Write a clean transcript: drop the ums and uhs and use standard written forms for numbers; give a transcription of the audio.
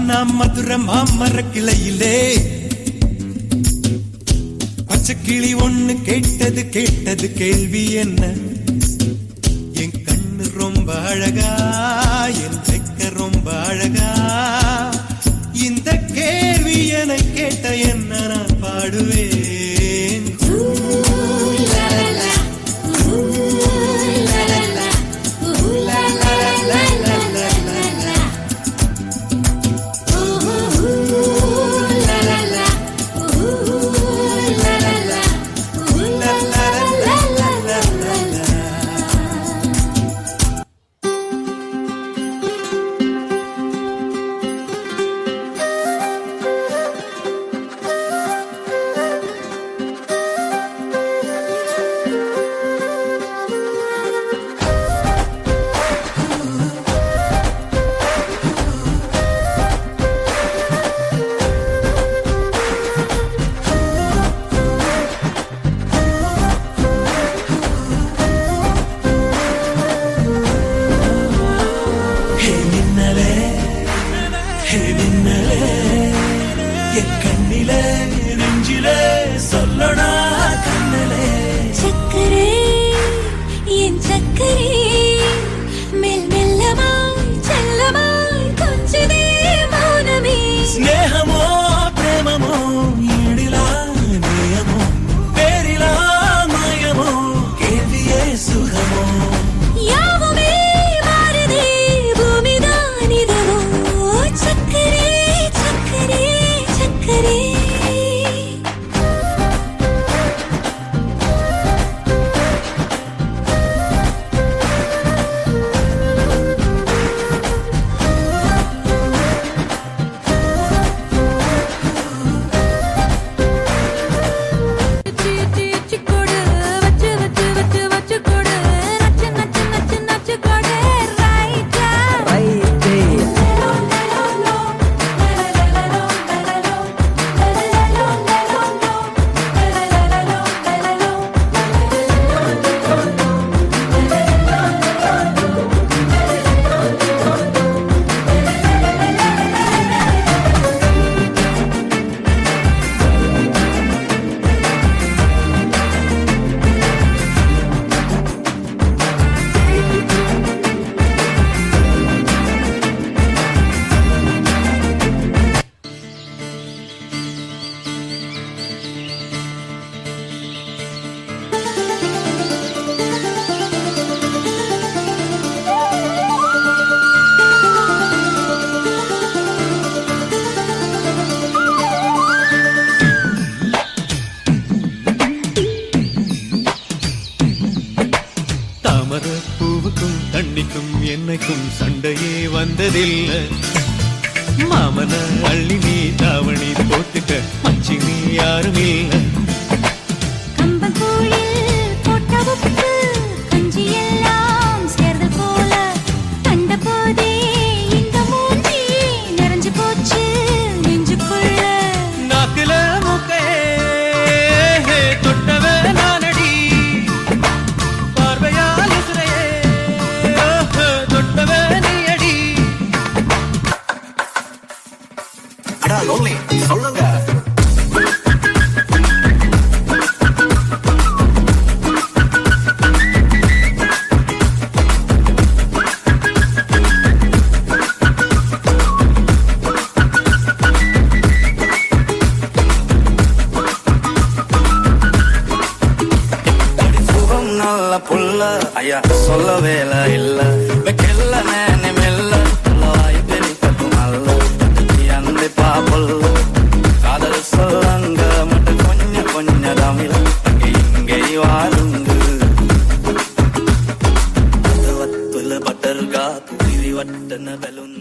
நாம் மதுர மாமர கிளையிலே பச்சை கிளி ஒண்ணு கேட்டது கேள்வி என்ன? என் கண்ணு ரொம்ப அழகா, என் வெக்க ரொம்ப அழகா, இந்த கேள்வி என கேட்ட என்ன நான் பாடுவேன். கண்ணிலே நெஞ்சிலே சொல்லனா கண்ணலே சக்கரே என் சக்கரே மெல் மெல்லமாய் செல்லமாய் கொஞ்சதே மௌனமே ஸ்நேகமோ பிரேமமோ ஈடிலா நேயமோ பேரிலா மாயமோ கேள்வியே சுகமோ யாவுமே மாறுதே பூமிதான் இதவோ சக்கரே சக்கரே சக்கரே பூவுக்கும் தண்ணிக்கும் என்னைக்கும் சண்டையே வந்ததில்லை. மாமன அள்ளி நீ தாவணி போத்துக்க மச்சி நீ யாரும் இல்லை. சொல்லுங்க சுகம் நல்ல புள்ள ஐயா சொல்ல வேலை இல்ல வெக்கெல்ல நேனி மெல்ல வாய் பெரிக்கும் அல்ல அந்த பாப்பல்ல காதல் சொல்லங்க மட்டும் கொஞ்சம் கொஞ்சம் தமிழ் இங்கே வாருங்க வத்துல பட்டர்கா புரி வட்டன பலூன்